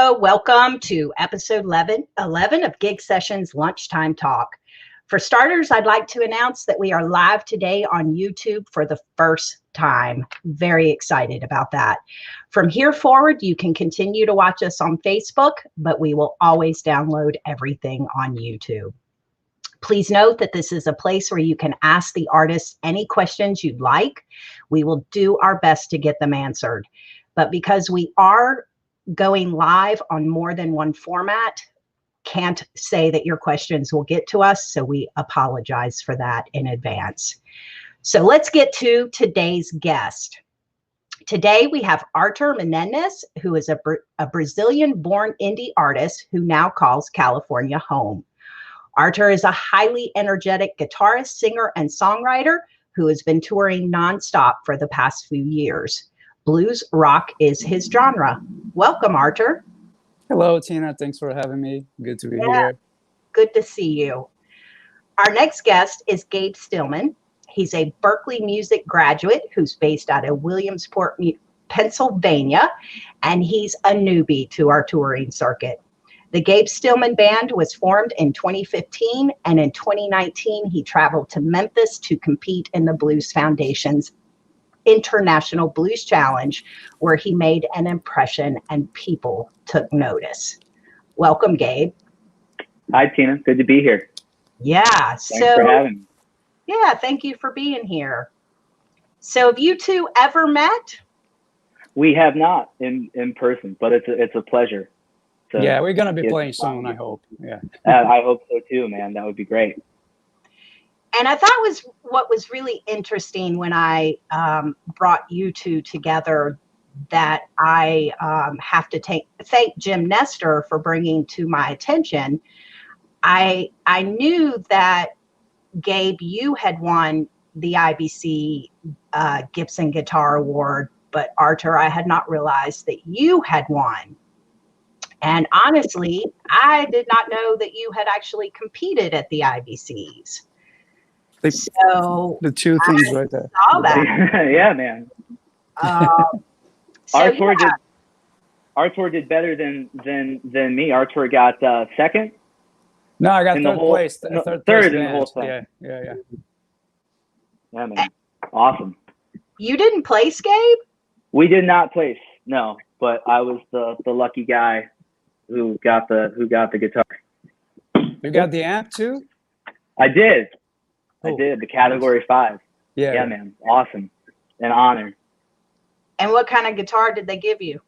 Hello, welcome to episode 11 of Gig Sessions Lunchtime Talk. For starters, I'd like to announce that we are live today on YouTube for the first time. Very excited about that. From here forward, you can continue to watch us on Facebook, but we will always download everything on YouTube. Please note that this is a place where you can ask the artists any questions you'd like. We will do our best to get them answered. But because we are going live on more than one format, can't say that your questions will get to us, so we apologize for that in advance. So let's get to today's guest. Today we have Artur Menezes, who is a Brazilian-born indie artist who now calls California home. Artur is a highly energetic guitarist, singer, and songwriter who has been touring nonstop for the past few years. Blues rock is his genre. Welcome, Artur. Hello, Tina. Thanks for having me. Good to be here. Good to see you. Our next guest is Gabe Stillman. He's a Berklee music graduate who's based out of Williamsport, Pennsylvania, and he's a newbie to our touring circuit. The Gabe Stillman Band was formed in 2015, and in 2019, he traveled to Memphis to compete in the Blues Foundation's International Blues Challenge, where he made an impression and people took notice. Welcome, Gabe. Hi, Tina. Good to be here. Yeah. Thanks for having me. Yeah, thank you for being here. So have you two ever met? We have not in person, but it's a pleasure. Yeah, we're going to be playing soon, I hope. Yeah. I hope so too, man. That would be great. And I thought what was really interesting when I brought you two together, that I have to thank Jim Nestor for bringing to my attention. I knew that, Gabe, you had won the IBC Gibson Guitar Award, but Artur, I had not realized that you had won. And honestly, I did not know that you had actually competed at the IBCs. So the two things right there. Saw that. Yeah, man. Artur did better than me. Artur got second. No, I got third place. Third in the whole thing. Yeah, man. Awesome. You didn't place, Gabe? We did not place. No, but I was the lucky guy who got the guitar. You got the amp too? I did. Cool. I did, the category 5. Yeah, man. Awesome. An honor. And what kind of guitar did they give you?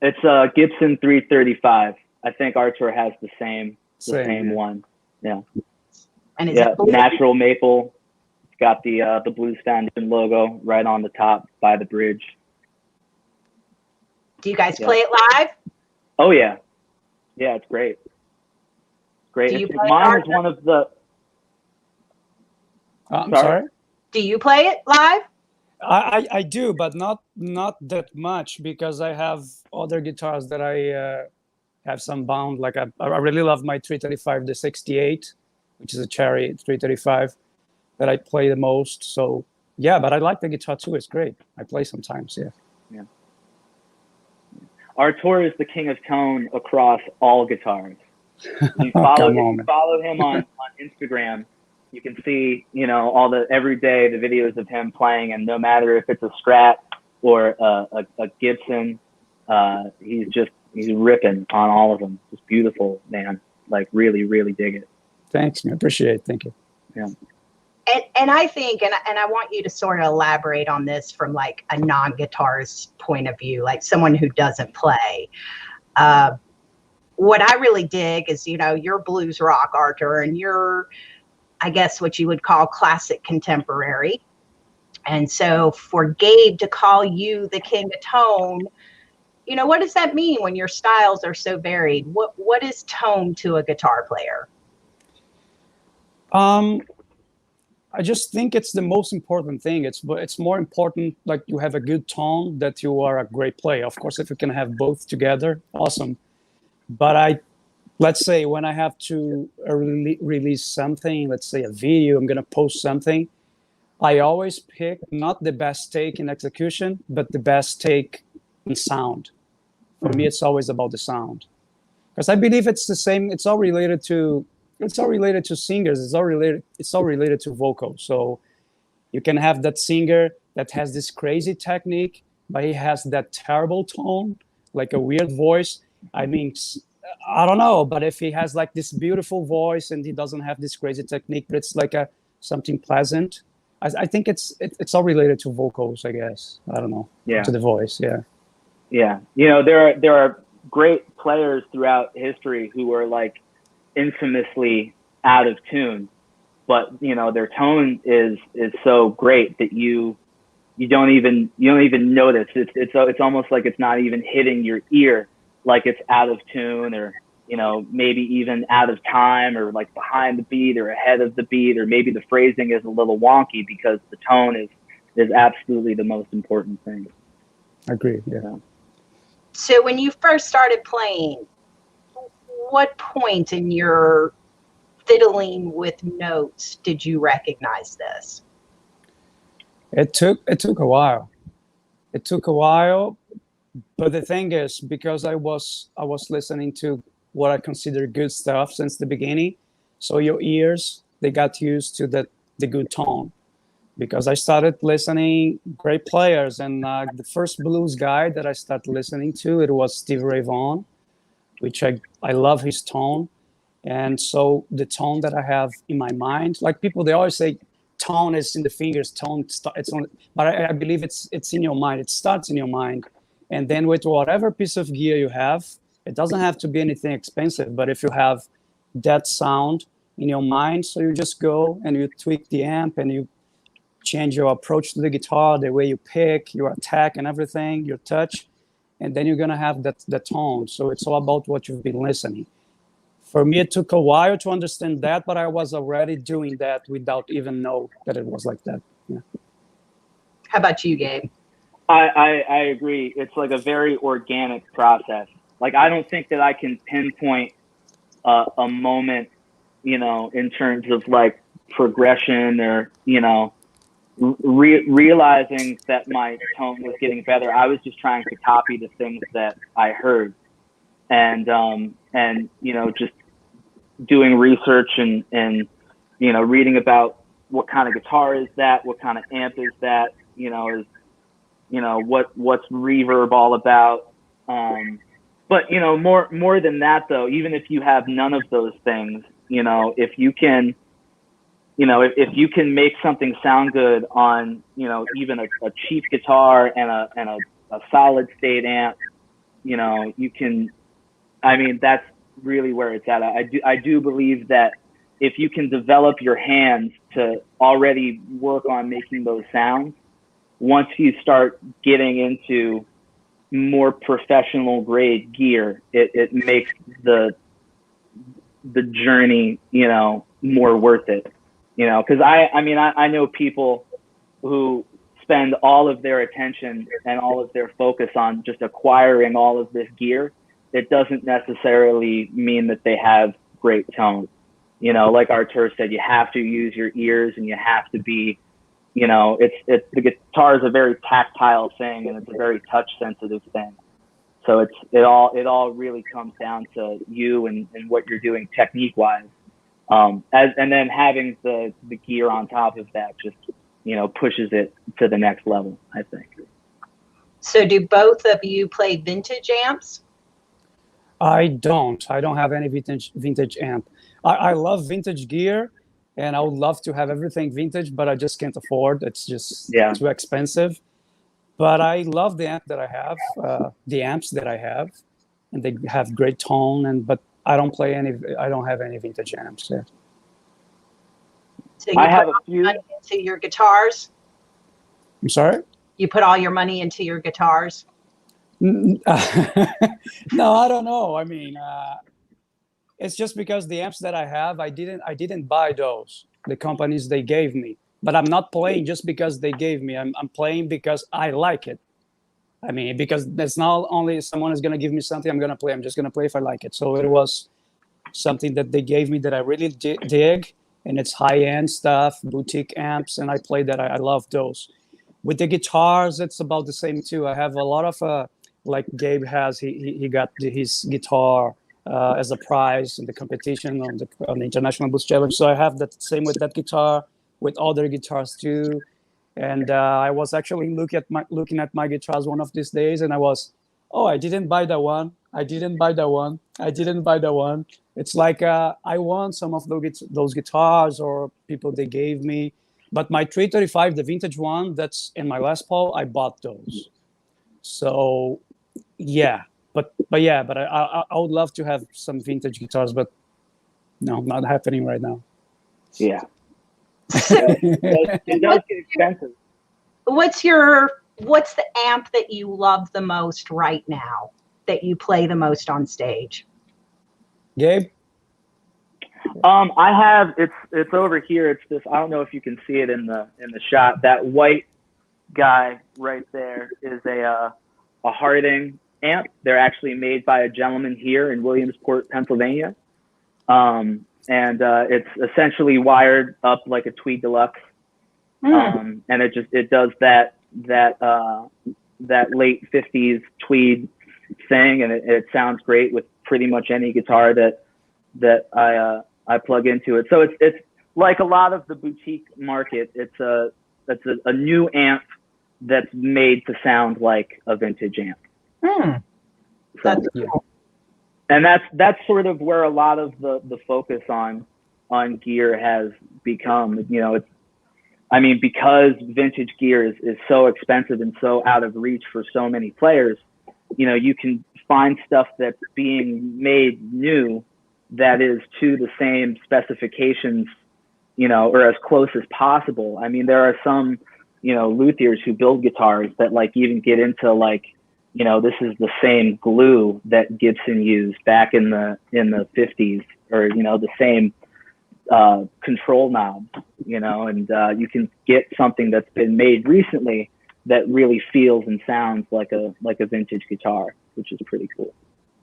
It's a Gibson 335. I think Artur has the same one. Yeah. And is it natural maple. It's got the Blues Foundation logo right on the top by the bridge. Do you guys play it live? Oh yeah. Yeah, it's great. Great. Mine is one of the I'm sorry? Do you play it live? I do, but not that much, because I have other guitars that I have some bound. Like I really love my 335, the 68, which is a Cherry 335 that I play the most. So yeah, but I like the guitar too. It's great. I play sometimes. Yeah. Artur is the king of tone across all guitars. You follow him on Instagram. You can see, every day the videos of him playing, and no matter if it's a Strat or a Gibson, he's ripping on all of them. Just beautiful, man. Like really, really dig it. Thanks, man. Appreciate it. Thank you. Yeah. And I think, and I want you to sort of elaborate on this from like a non-guitarist point of view, like someone who doesn't play. What I really dig is, you're blues rock, Artur, and you're, I guess, what you would call classic contemporary. And so for Gabe to call you the king of tone, what does that mean when your styles are so varied? What is tone to a guitar player? I just think it's the most important thing. It's more important, like, you have a good tone, that you are a great player. Of course, if you can have both together, awesome. But let's say when I have to release something, let's say a video, I'm going to post something, I always pick not the best take in execution, but the best take in sound. For me, it's always about the sound, because I believe it's the same. It's all related to singers. It's all related to vocals. So you can have that singer that has this crazy technique, but he has that terrible tone, like a weird voice. I mean, I don't know, but if he has like this beautiful voice and he doesn't have this crazy technique, but it's like something pleasant. I think it's all related to vocals, I guess. I don't know. Yeah. To the voice, yeah. Yeah. You know, there are great players throughout history who are like infamously out of tune, but you know, their tone is so great that you don't even notice. It's almost like it's not even hitting your ear, like it's out of tune, or you know, maybe even out of time, or like behind the beat or ahead of the beat, or maybe the phrasing is a little wonky, because the tone is absolutely the most important thing. I agree. Yeah. So when you first started playing, what point in your fiddling with notes did you recognize this? It took a while. It took a while, but the thing is, because I was listening to what I consider good stuff since the beginning, so your ears, they got used to the good tone. Because I started listening great players, and the first blues guy that I started listening to, it was Stevie Ray Vaughan, which I love his tone. And so the tone that I have in my mind, like people, they always say tone is in the fingers, it's on, but I believe it's in your mind. It starts in your mind. And then with whatever piece of gear you have, it doesn't have to be anything expensive, but if you have that sound in your mind, so you just go and you tweak the amp and you change your approach to the guitar, the way you pick, your attack and everything, your touch, and then you're gonna have that tone. So it's all about what you've been listening. For me, it took a while to understand that, but I was already doing that without even know that it was like that. Yeah. How about you, Gabe? I agree. It's like a very organic process. Like, I don't think that I can pinpoint a moment, you know, in terms of like progression, or, you know, realizing that my tone was getting better. I was just trying to copy the things that I heard, and you know, just doing research and you know, reading about what kind of guitar is that, what kind of amp is that, you know, what's reverb all about. But you know, more than that though, even if you have none of those things, you know, if you can, you know, if you can make something sound good on, you know, even a cheap guitar and a solid state amp, you know, you can, I mean, that's really where it's at. I do believe that if you can develop your hands to already work on making those sounds, once you start getting into more professional grade gear, it makes the journey, you know, more worth it. You know, because I mean, I know people who spend all of their attention and all of their focus on just acquiring all of this gear. It doesn't necessarily mean that they have great tone. You know, like Artur said, you have to use your ears, and you have to be, you know, the guitar is a very tactile thing, and it's a very touch sensitive thing. So it all really comes down to you and what you're doing technique wise. And then having the gear on top of that just, you know, pushes it to the next level, I think. So do both of you play vintage amps? I don't have any vintage amp. I love vintage gear, and I would love to have everything vintage, but I just can't afford. It's just too expensive. But I love the amp that I have, the amps that I have, and they have great tone. But I don't have any vintage amps. Yeah. So you put all your money into your guitars? I'm sorry? You put all your money into your guitars? No, I don't know. I mean, it's just because the amps that I have, I didn't buy those. The companies, they gave me. But I'm not playing just because they gave me. I'm playing because I like it. I mean, because that's not only someone is going to give me something I'm going to play. I'm just going to play if I like it. So it was something that they gave me that I really dig. And it's high-end stuff, boutique amps. And I play that. I love those. With the guitars, it's about the same too. I have a lot of like Gabe has. He got his guitar as a prize in the competition on the International Blues Challenge. So I have that same with that guitar, with other guitars too. And I was actually looking at my guitars one of these days, and I was, oh, I didn't buy that one. I didn't buy that one. I didn't buy that one. It's like I want some of those guitars or people they gave me. But my 335, the vintage one, that's in my Les Paul, I bought those. So, yeah. But I would love to have some vintage guitars, but no, not happening right now. Yeah. It does get expensive. What's the amp that you love the most right now, that you play the most on stage? Gabe? I have, it's over here. It's this, I don't know if you can see it in the shot. That white guy right there is a Harding amp. They're actually made by a gentleman here in Williamsport, Pennsylvania. And it's essentially wired up like a Tweed Deluxe. And it does that late 50s Tweed thing, and it sounds great with pretty much any guitar that I plug into it. So it's like a lot of the boutique market. It's a new amp that's made to sound like a vintage amp. That's cool. And that's sort of where a lot of the focus on gear has become. You know, because vintage gear is so expensive and so out of reach for so many players, you know, you can find stuff that's being made new that is to the same specifications, you know, or as close as possible. I mean, there are some, you know, luthiers who build guitars that like even get into like, you know, this is the same glue that Gibson used back in the 50s, or, you know, the same control knob, you know, and you can get something that's been made recently that really feels and sounds like a vintage guitar, which is pretty cool.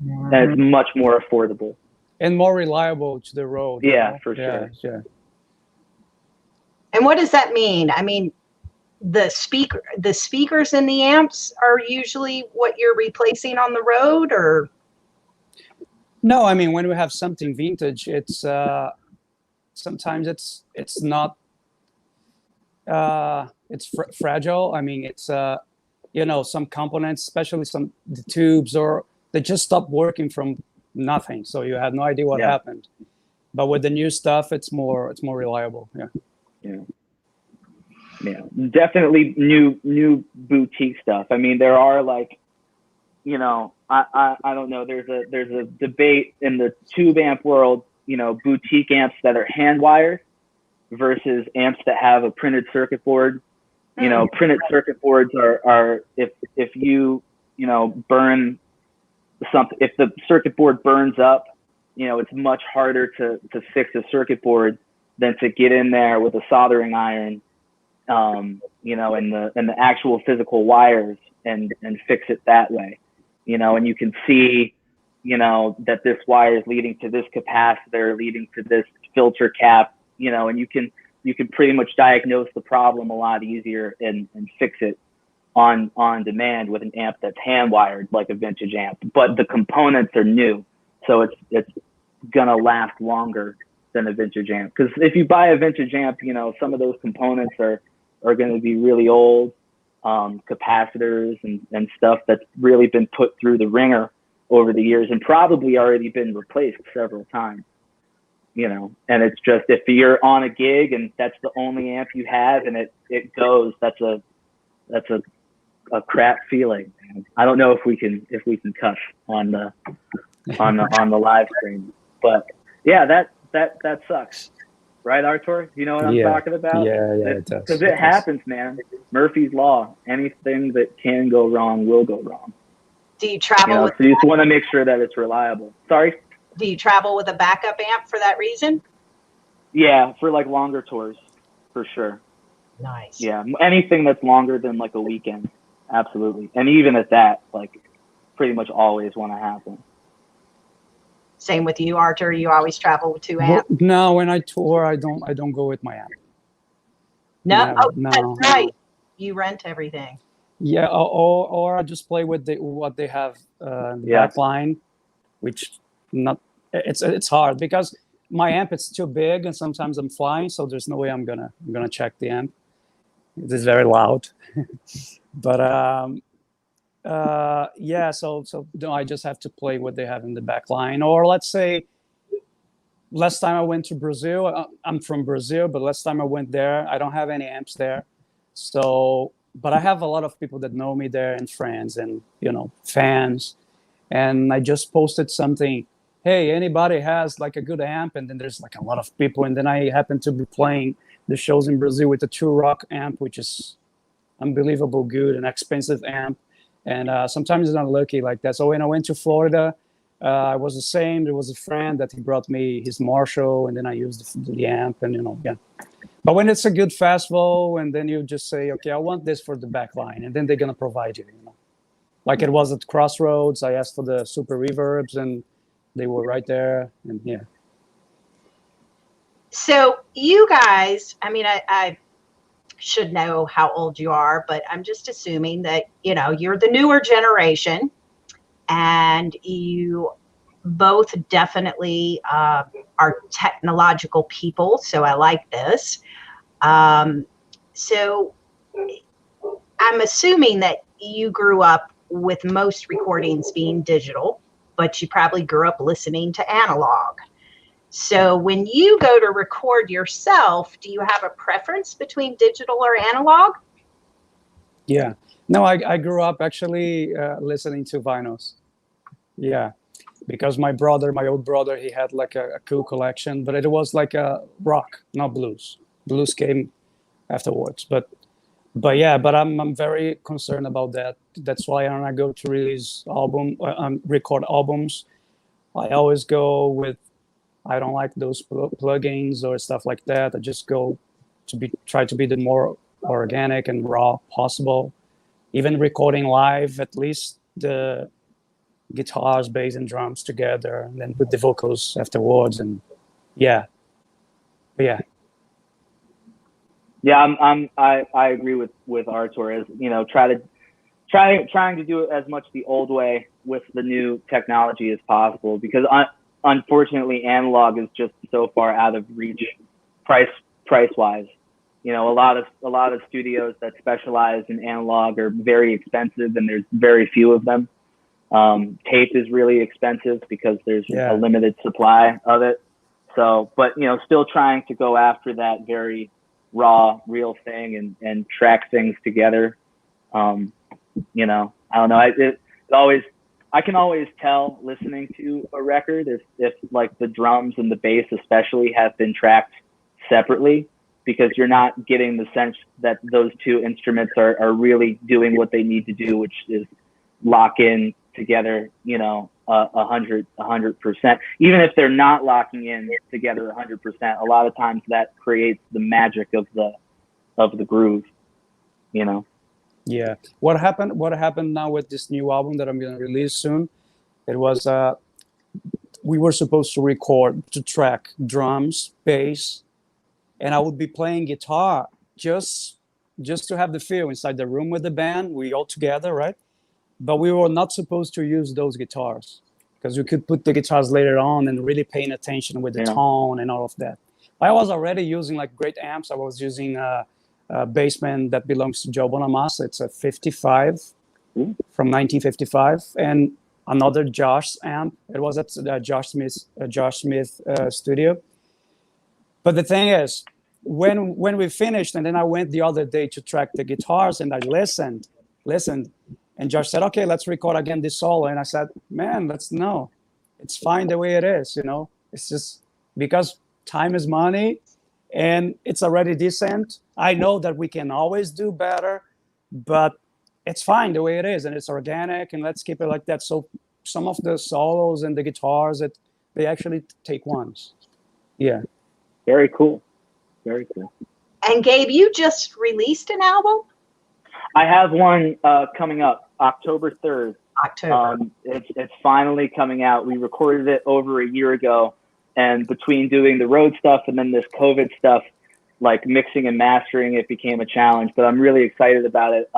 And it's much more affordable and more reliable to the road. Yeah, for sure. Yeah. And what does that mean? I mean, the speakers in the amps are usually what you're replacing on the road, or? No, I mean, when we have something vintage, it's sometimes it's not it's fragile. I mean, it's you know, some components, especially the tubes, or they just stop working from nothing, so you have no idea what happened. But with the new stuff, it's more reliable. Yeah, definitely new boutique stuff. I mean, there are like, you know, I don't know, there's a debate in the tube amp world, you know, boutique amps that are hand wired versus amps that have a printed circuit board. You know, printed circuit boards are if you know, burn something, if the circuit board burns up, you know, it's much harder to fix a circuit board than to get in there with a soldering iron, you know, and the actual physical wires and fix it that way, you know. And you can see, you know, that this wire is leading to this capacitor, leading to this filter cap, you know, and you can pretty much diagnose the problem a lot easier and fix it on demand with an amp that's hand wired like a vintage amp. But the components are new, so it's gonna last longer than a vintage amp. Because if you buy a vintage amp, you know, some of those components are going to be really old, capacitors and stuff that's really been put through the ringer over the years and probably already been replaced several times, you know. And it's just, if you're on a gig and that's the only amp you have and it goes, that's a crap feeling. I don't know if we can cuss on the live stream, but yeah, that sucks. Right, Artur? You know what I'm talking about? Yeah, it does. Because it happens, man. Murphy's Law. Anything that can go wrong will go wrong. Do you travel? You know, so you just want to make sure that it's reliable. Sorry? Do you travel with a backup amp for that reason? Yeah, for like longer tours, for sure. Nice. Yeah, anything that's longer than like a weekend, absolutely. And even at that, like, pretty much always want to have them. Same with you, Artur. You always travel with two amps. Well, no, when I tour, I don't go with my amp. No, No. that's right. You rent everything. Yeah, or I just play with what they have in the back line, which it's hard because my amp is too big and sometimes I'm flying, so there's no way I'm gonna check the amp. It is very loud. But yeah, so no, I just have to play what they have in the back line. Or let's say last time I went to Brazil, I'm from Brazil, but last time I went there, I don't have any amps there. So, but I have a lot of people that know me there and friends and, fans. And I just posted something, hey, anybody has like a good amp? And then there's like a lot of people. And then I happen to be playing the shows in Brazil with a 2-rock amp, which is unbelievable good, an expensive amp. And sometimes it's not lucky like that. So when I went to Florida, I was the same. There was a friend that he brought me his Marshall, and then I used the amp, and yeah. But when it's a good festival, and then you just say, okay, I want this for the back line, and then they're gonna provide you. Like it was at Crossroads, I asked for the super reverbs, and they were right there, and yeah. So you guys, I mean, I should know how old you are, but I'm just assuming that, you're the newer generation and you both definitely are technological people. So I like this. So I'm assuming that you grew up with most recordings being digital, but you probably grew up listening to analog. So when you go to record yourself, do you have a preference between digital or analog? Yeah. No, I grew up actually listening to vinyls. Yeah. Because my old brother, he had like a cool collection, but it was like a rock, not blues. Blues came afterwards. But yeah, but I'm very concerned about that. That's why when I go to record albums, I always go with, I don't like those plugins or stuff like that. I just go try to be the more organic and raw possible. Even recording live, at least the guitars, bass, and drums together, and then put the vocals afterwards. And yeah, I agree with Artur. As trying to do it as much the old way with the new technology as possible, because unfortunately analog is just so far out of reach price wise. A lot of studios that specialize in analog are very expensive, and there's very few of them. Tape is really expensive because there's a limited supply of it. So, but still trying to go after that very raw, real thing and track things together. I don't know. I can always tell listening to a record if like the drums and the bass especially have been tracked separately, because you're not getting the sense that those two instruments are really doing what they need to do, which is lock in together, 100%. Even if they're not locking in together 100%, a lot of times that creates the magic of the groove, Yeah. What happened now with this new album that I'm going to release soon? It was we were supposed to track drums, bass, and I would be playing guitar just to have the feel inside the room with the band. We all together, right? But we were not supposed to use those guitars because we could put the guitars later on and really paying attention with the tone and all of that. I was already using like great amps. I was using a Bassman that belongs to Joe Bonamassa. It's a 55 from 1955, and another Josh amp. It was at Josh Smith studio. But the thing is, when we finished, and then I went the other day to track the guitars, and I listened, and Josh said, "Okay, let's record again this solo." And I said, "Man, it's fine the way it is. It's just because time is money, and it's already decent. I know that we can always do better, but it's fine the way it is, and it's organic, and let's keep it like that." So some of the solos and the guitars, they actually take ones. Yeah. Very cool. Very cool. And Gabe, you just released an album? I have one coming up October 3rd. October. It's finally coming out. We recorded it over a year ago, and between doing the road stuff and then this COVID stuff, like mixing and mastering, it became a challenge. But I'm really excited about it.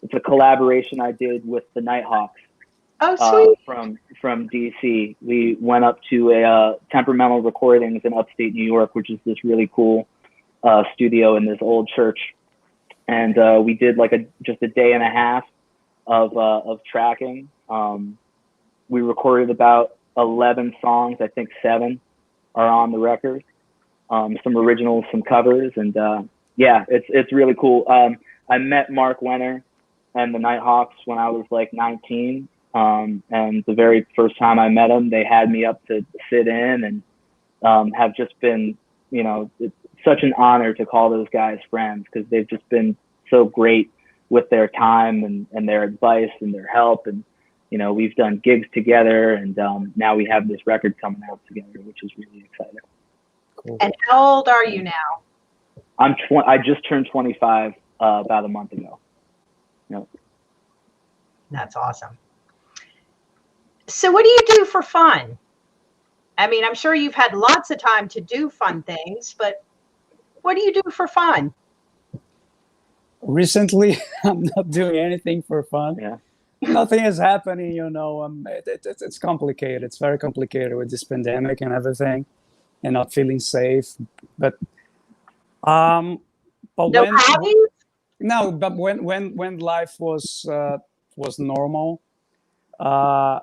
It's a collaboration I did with the Nighthawks. Oh, sweet. From DC. We went up to a Temperamental Recordings in upstate New York, which is this really cool studio in this old church, and we did like just a day and a half of tracking. We recorded about 11 songs. I think 7 are on the record. Some originals, some covers, and yeah, it's really cool. I met Mark Wenner and the Nighthawks when I was like 19. And the very first time I met them, they had me up to sit in, and have just been, it's such an honor to call those guys friends, because they've just been so great with their time and their advice and their help. And, we've done gigs together, and now we have this record coming out together, which is really exciting. Cool. And how old are you now? I just turned 25 about a month ago. Yep. That's awesome. So what do you do for fun? I mean, I'm sure you've had lots of time to do fun things, but what do you do for fun? Recently, I'm not doing anything for fun. Yeah. Nothing is happening, it's complicated. It's very complicated with this pandemic and everything, and not feeling safe. But no hobbies? No, but when life was normal, I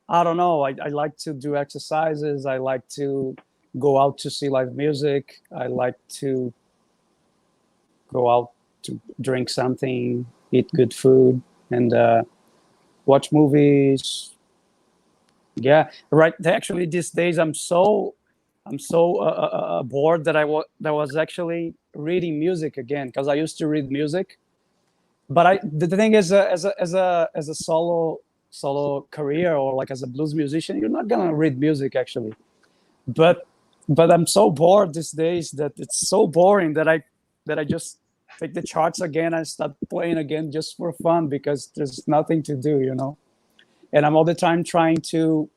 don't know. I like to do exercises. I like to go out to see live music. I like to go out to drink something, eat good food, and watch movies. Yeah, right. Actually, these days I'm so bored that I was actually reading music again, because I used to read music. But the thing is, as a solo career, or like as a blues musician, you're not gonna read music actually. But I'm so bored these days that it's so boring that I just take the charts again and start playing again just for fun, because there's nothing to do, And I'm all the time trying to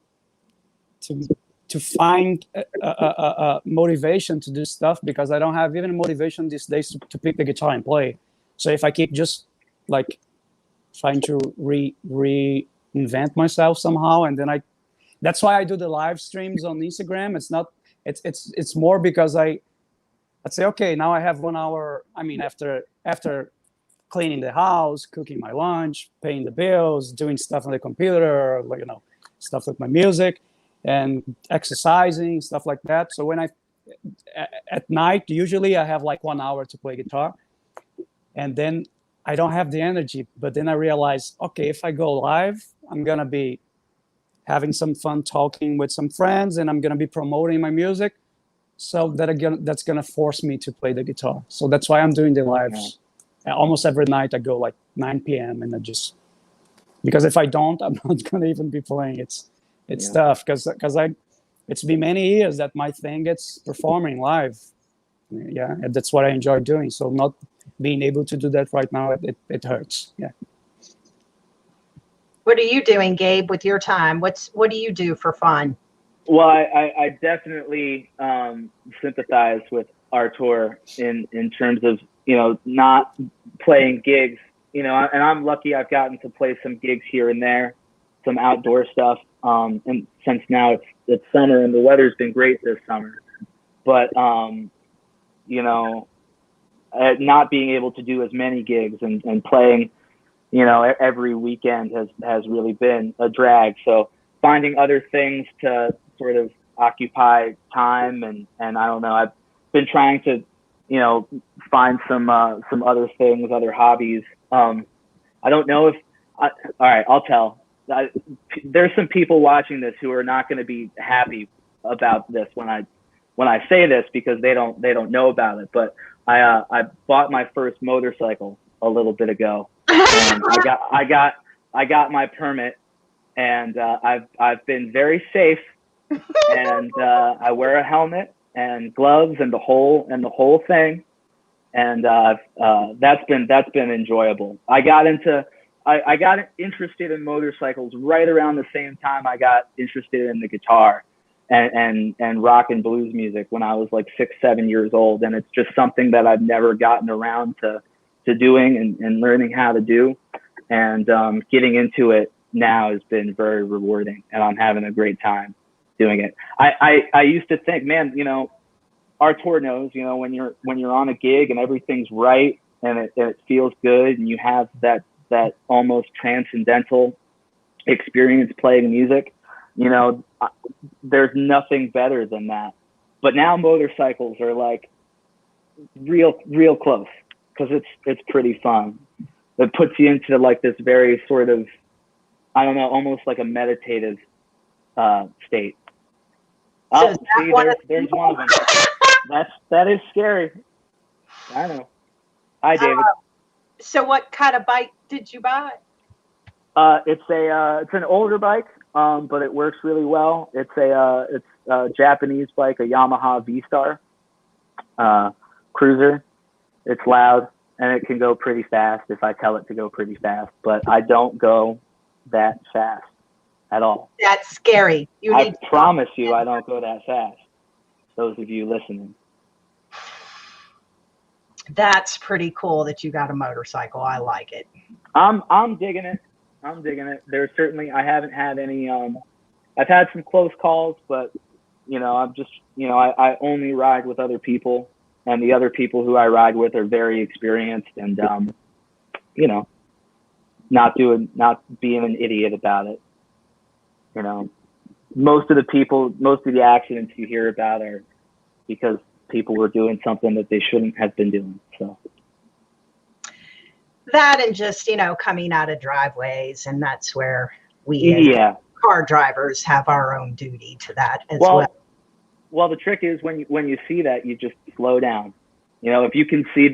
find a motivation to do stuff, because I don't have even motivation these days to pick the guitar and play. So if I keep just like trying to reinvent myself somehow, and then that's why I do the live streams on Instagram. It's more because I'd say, okay, now I have 1 hour. I mean, after cleaning the house, cooking my lunch, paying the bills, doing stuff on the computer, stuff with my music and exercising, stuff like that. So at night, usually I have like 1 hour to play guitar, and then I don't have the energy. But then I realize, okay, if I go live, I'm going to be having some fun talking with some friends, and I'm going to be promoting my music. So that's going to force me to play the guitar. So that's why I'm doing the lives. Yeah. Almost every night I go like 9 p.m. and because if I don't, I'm not going to even be playing. It's tough, because it's been many years that my thing gets performing live. Yeah, and that's what I enjoy doing. So not being able to do that right now, it hurts. Yeah. What are you doing, Gabe, with your time? What do you do for fun? Well, I definitely sympathize with Artur in terms of, not playing gigs, and I'm lucky I've gotten to play some gigs here and there, some outdoor stuff. And since now it's summer and the weather's been great this summer, but, not being able to do as many gigs and playing, every weekend has really been a drag. So finding other things to sort of occupy time, and I don't know, I've been trying to, find some other things, other hobbies. I don't know all right, I'll tell. There's some people watching this who are not going to be happy about this when I say this, because they don't know about it. But I bought my first motorcycle a little bit ago, and I got my permit, and I've been very safe, and I wear a helmet and gloves and the whole thing, and that's been enjoyable. I got interested in motorcycles right around the same time I got interested in the guitar and rock and blues music when I was like 6, 7 years old, and it's just something that I've never gotten around to to doing and learning how to do. And getting into it now has been very rewarding, and I'm having a great time doing it. I used to think, man, you know, Artur knows, you know, when you're on a gig and everything's right and it feels good and you have that almost transcendental experience playing music, you know, there's nothing better than that. But now motorcycles are like real close, because it's pretty fun. It puts you into like this very sort of, I don't know, almost like a meditative state. So see, there's one of them. That is scary. I know. Hi, David. So what kind of bike did you buy? It's an older bike, but it works really well. It's a Japanese bike, a Yamaha V-Star cruiser. It's loud and it can go pretty fast if I tell it to go pretty fast, but I don't go that fast at all. That's scary. I promise you I don't go that fast. Those of you listening. That's pretty cool that you got a motorcycle. I like it. I'm digging it. There's certainly, I haven't had any, I've had some close calls, but you know, I'm just, you know, I only ride with other people, and the other people who I ride with are very experienced, and you know, not being an idiot about it. You know, most of the accidents you hear about are because people were doing something that they shouldn't have been doing. So that, and just, you know, coming out of driveways, and that's where we as car drivers have our own duty to that as well. Well, the trick is when you see that, you just slow down. You know, if you can see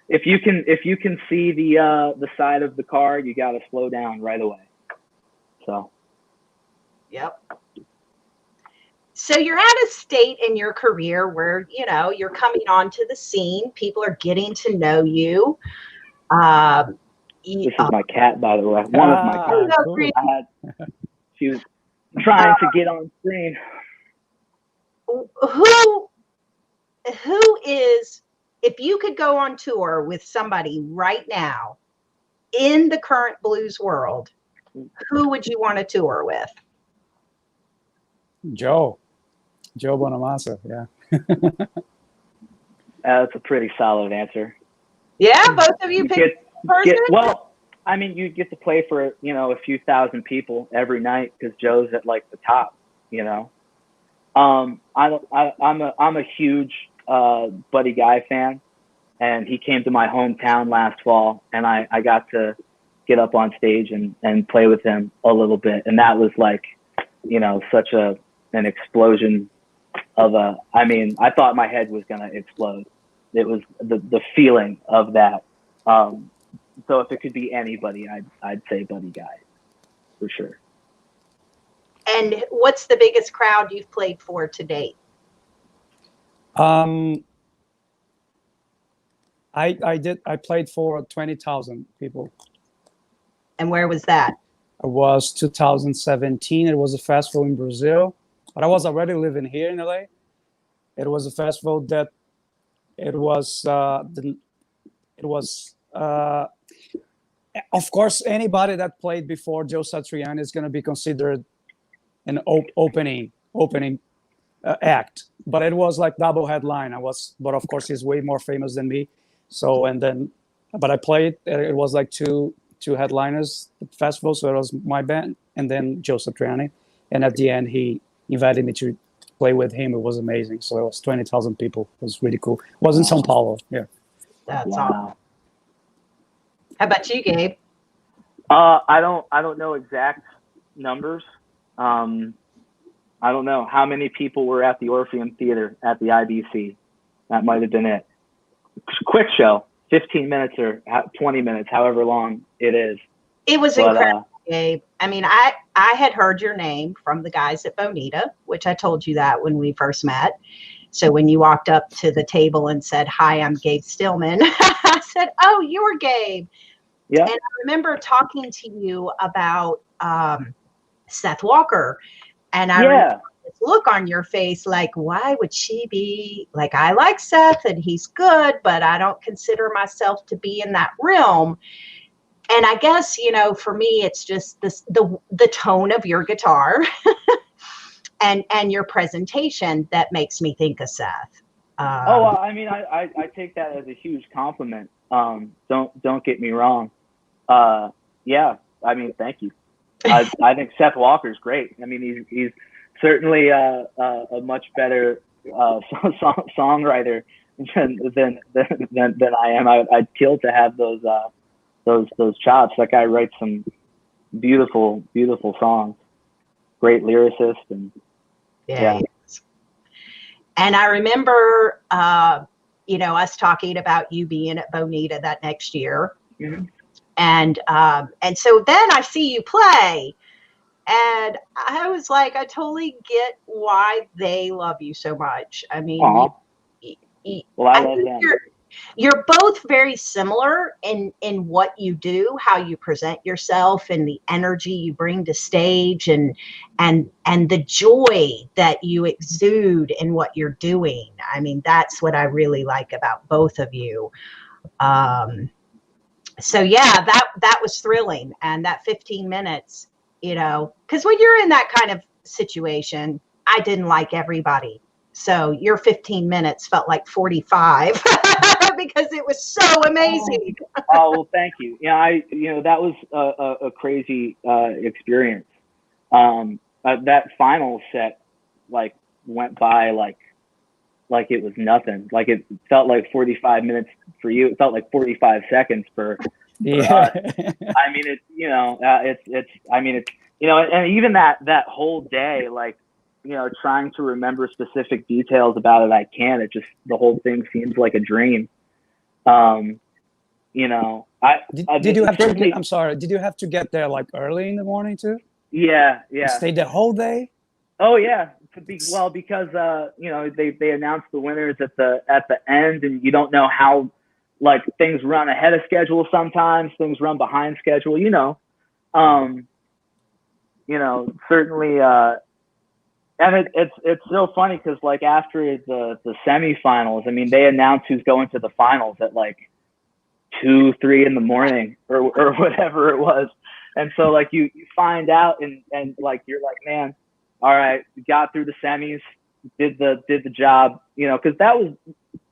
if you can see the side of the car, you got to slow down right away. So. Yep. So you're at a state in your career where, you know, you're coming onto the scene. People are getting to know you. This is my cat, by the way. One of my cats. Cool. She was trying to get on screen. Who is, if you could go on tour with somebody right now in the current blues world, who would you want to tour with? Joe Bonamassa, yeah. That's a pretty solid answer. Yeah, both of you pick person? Well, I mean, you get to play for, you know, a few thousand people every night because Joe's at like the top, you know. I'm a huge Buddy Guy fan, and he came to my hometown last fall, and I got to get up on stage and play with him a little bit, and that was like, you know, such an explosion of I mean, I thought my head was gonna explode. It was the feeling of that. So if it could be anybody, I'd say Buddy Guy for sure. And what's the biggest crowd you've played for to date? I played for 20,000 people. And where was that? It was 2017. It was a festival in Brazil, but I was already living here in LA. It was a festival that of course, anybody that played before Joe Satriani is going to be considered an opening act, but it was like double headline. But of course, he's way more famous than me. So, but I played. It was like two headliners at the festival. So it was my band and then Joe Satriani. And at the end, he invited me to play with him. It was amazing. So it was 20,000 people. It was really cool. It was in São Paulo. Yeah. That's awesome. How about you, Gabe? I don't know exact numbers. I don't know how many people were at the Orpheum Theater at the IBC. That might have been it. Quick show, 15 minutes or 20 minutes, however long it is. It was incredible, Gabe. I mean, I had heard your name from the guys at Bonita, which I told you that when we first met. So when you walked up to the table and said, "Hi, I'm Gabe Stillman," I said, "Oh, you're Gabe." Yeah. And I remember talking to you about Seth Walker. And I remember this look on your face, like, why would she be like, I like Seth and he's good, but I don't consider myself to be in that realm. And I guess, you know, for me, it's just the tone of your guitar and your presentation that makes me think of Seth. I mean, I take that as a huge compliment. Don't get me wrong. Yeah, I mean, thank you. I think Seth Walker's great. I mean, he's certainly a much better songwriter than I am. I'd kill to have those chops. That guy writes some beautiful songs. Great lyricist, and yeah. And I remember, you know, us talking about you being at Bonita that next year. Mm-hmm. And so then I see you play, and I was like, I totally get why they love you so much. I mean, well, I love them. You're both very similar in what you do, how you present yourself, and the energy you bring to stage, and the joy that you exude in what you're doing. I mean, that's what I really like about both of you. So yeah, that was thrilling. And that 15 minutes, you know, because when you're in that kind of situation, I didn't like everybody. So your 15 minutes felt like 45 because it was so amazing. Oh, well, thank you. Yeah, that was a crazy experience. That final set like went by like it was nothing. Like it felt like 45 minutes for you. It felt like 45 seconds for us. I mean, and even that whole day, like, you know, trying to remember specific details about it, I can't. It just, the whole thing seems like a dream. You know, did you have to? I'm sorry. Did you have to get there like early in the morning too? Yeah. Stay the whole day? Oh yeah. Well, because you know, they announced the winners at the end, and you don't know how, like, things run ahead of schedule. Sometimes things run behind schedule. You know, certainly. And it's so funny because, like, after the semifinals, I mean, they announced who's going to the finals at like 2-3 in the morning or whatever it was. And so, like, you find out and like, you're like, man, all right, we got through the semis, did the job, you know, because that was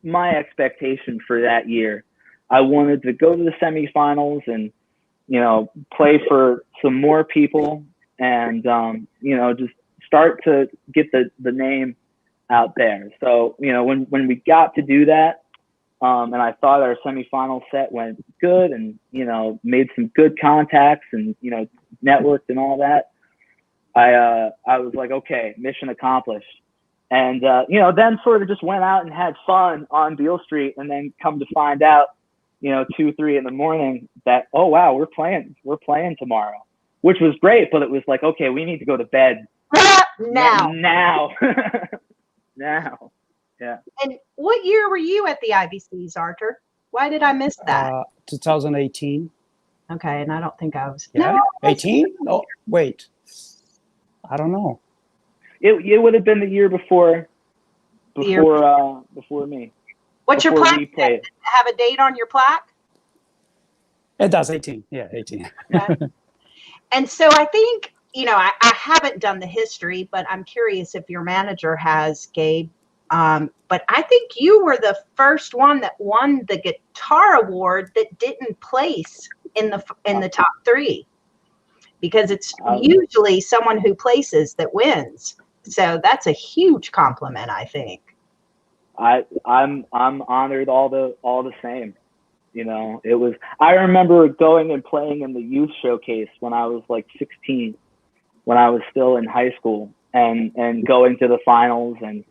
my expectation for that year. I wanted to go to the semifinals and, you know, play for some more people and, you know, just start to get the name out there. So, you know, when we got to do that, and I thought our semifinal set went good and, you know, made some good contacts and, you know, networked and all that, I was like, okay, mission accomplished. And, you know, then sort of just went out and had fun on Beale Street, and then come to find out, you know, 2-3 in the morning that, oh, wow, we're playing tomorrow, which was great. But it was like, okay, we need to go to bed now. Yeah. And what year were you at the IBCs, Artur? Why did I miss that? 2018. Okay, and I don't think I was. Yeah, 18? Oh, wait. I don't know. It would have been the year before me. What's your plaque? Have a date on your plaque? It does, 18. Yeah, 18. Okay. And so I think, you know, I haven't done the history, but I'm curious if your manager has, Gabe. But I think you were the first one that won the guitar award that didn't place in the top 3, because it's usually someone who places that wins. So that's a huge compliment, I think. I'm honored all the same. You know, it was, I remember going and playing in the youth showcase when I was like 16, when I was still in high school, and going to the finals and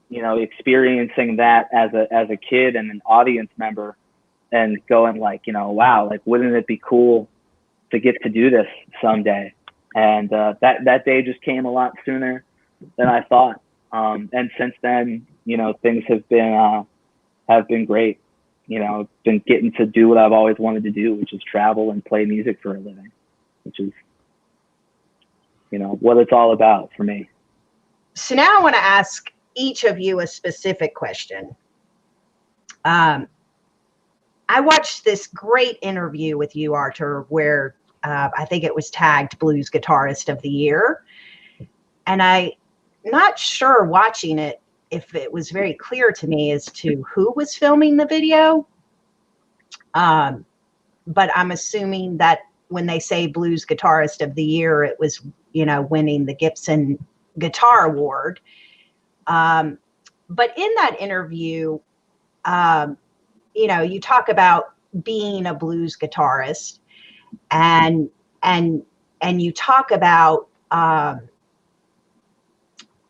you know, experiencing that as a kid and an audience member, and going like, you know, wow, like, wouldn't it be cool to get to do this someday? And that day just came a lot sooner than I thought. And since then, you know, things have been great. You know, been getting to do what I've always wanted to do, which is travel and play music for a living, which is, you know, what it's all about for me. So now I want to ask each of you a specific question. I watched this great interview with you, Artur, where I think it was tagged Blues Guitarist of the Year. And I'm not sure watching it if it was very clear to me as to who was filming the video. But I'm assuming that when they say Blues Guitarist of the Year, it was, you know, winning the Gibson Guitar Award. But in that interview, you know, you talk about being a blues guitarist, and you talk about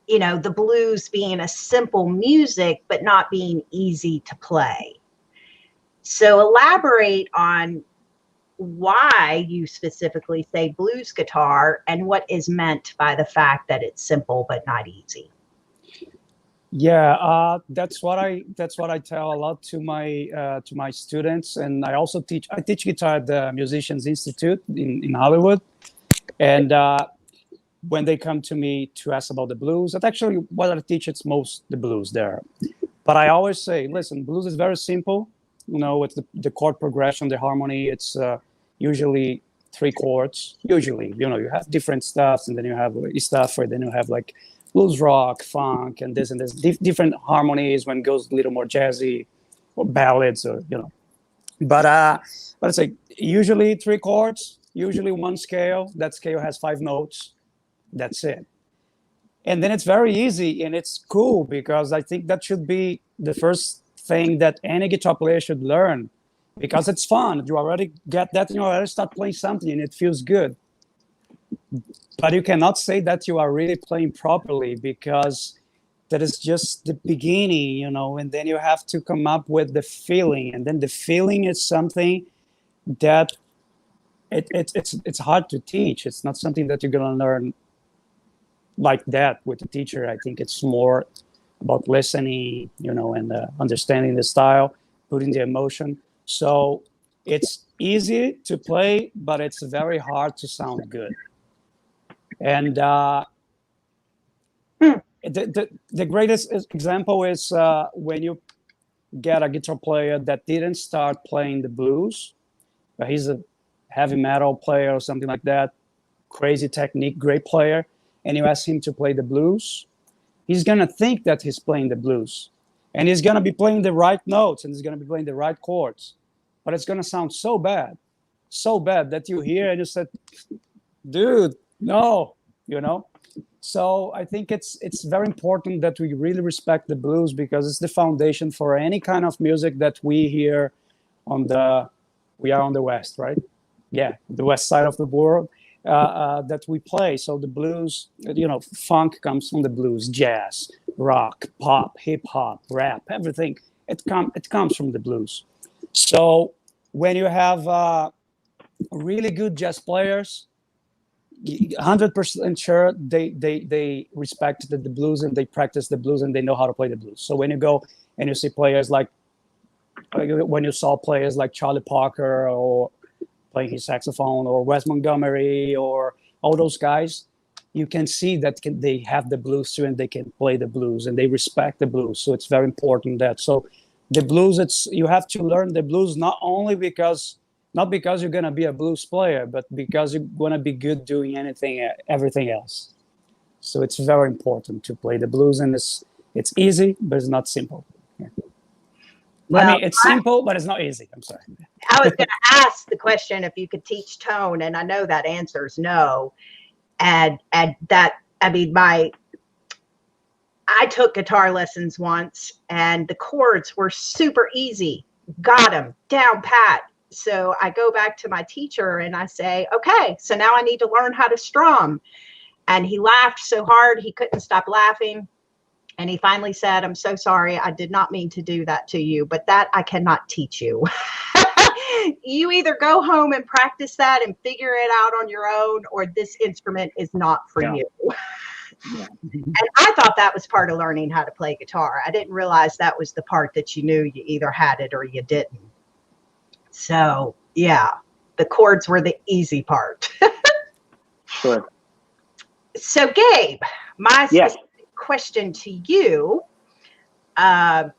you know, the blues being a simple music but not being easy to play. So elaborate on why you specifically say blues guitar and what is meant by the fact that it's simple but not easy. Yeah, that's what I tell a lot to my students, and I also teach guitar at the Musicians Institute in Hollywood, and when they come to me to ask about the blues, that's actually what I teach. It's most the blues there, but I always say, listen, blues is very simple. You know, it's the chord progression, the harmony. It's usually 3 chords. Usually, you know, you have different stuff, and then you have stuff, or then you have like blues rock, funk, and this different harmonies when it goes a little more jazzy, or ballads, or you know. But it's like usually 3 chords, usually 1 scale. That scale has 5 notes. That's it. And then it's very easy and it's cool, because I think that should be the first thing that any guitar player should learn, because it's fun. You already get that, you already start playing something and it feels good. But you cannot say that you are really playing properly, because that is just the beginning, you know, and then you have to come up with the feeling. And then the feeling is something that it's hard to teach. It's not something that you're going to learn like that with a teacher. I think it's more about listening, you know, and understanding the style, putting the emotion. So it's easy to play, but it's very hard to sound good. And the greatest example is when you get a guitar player that didn't start playing the blues, but he's a heavy metal player or something like that, crazy technique, great player, and you ask him to play the blues, he's going to think that he's playing the blues. And he's going to be playing the right notes, and he's going to be playing the right chords. But it's going to sound so bad that you hear and you said, dude, no, you know? So I think it's very important that we really respect the blues, because it's the foundation for any kind of music that we hear we are on the West, right? Yeah, the West side of the world. That we play. So the blues, you know, funk comes from the blues, jazz, rock, pop, hip hop, rap, everything. It comes from the blues. So when you have really good jazz players, 100% sure they respect the blues, and they practice the blues, and they know how to play the blues. So when you go and you see players like when you saw players like Charlie Parker, or playing his saxophone, or Wes Montgomery, or all those guys, you can see that they have the blues too, and they can play the blues, and they respect the blues. So it's very important that. So the blues, you have to learn the blues not because you're going to be a blues player, but because you're going to be good doing everything else. So it's very important to play the blues, and it's easy, but it's not simple. Yeah. Well, I mean, it's simple, but it's not easy. I'm sorry. I was going to ask the question if you could teach tone, and I know that answer is no. And that, I mean, I took guitar lessons once, and the chords were super easy. Got them down pat. So I go back to my teacher and I say, okay, so now I need to learn how to strum. And he laughed so hard he couldn't stop laughing. And he finally said, I'm so sorry, I did not mean to do that to you, but that I cannot teach you. You either go home and practice that and figure it out on your own, or this instrument is not for you. Yeah. And I thought that was part of learning how to play guitar. I didn't realize that was the part that you knew you either had it or you didn't. So, yeah, the chords were the easy part. Sure. So, Gabe, my specific question to you, I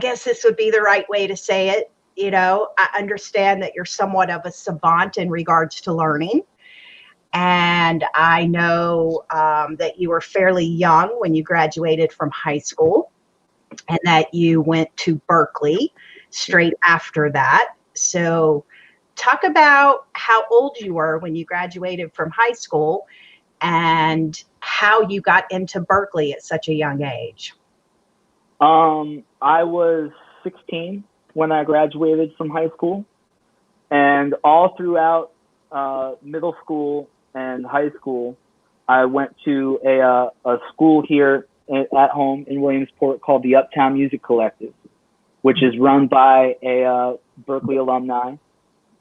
guess this would be the right way to say it. You know, I understand that you're somewhat of a savant in regards to learning. And I know that you were fairly young when you graduated from high school and that you went to Berkeley straight after that. So talk about how old you were when you graduated from high school and how you got into Berkeley at such a young age. I was 16 when I graduated from high school, and all throughout middle school and high school, I went to a school here at home in Williamsport called the Uptown Music Collective, which is run by a Berkeley alumni,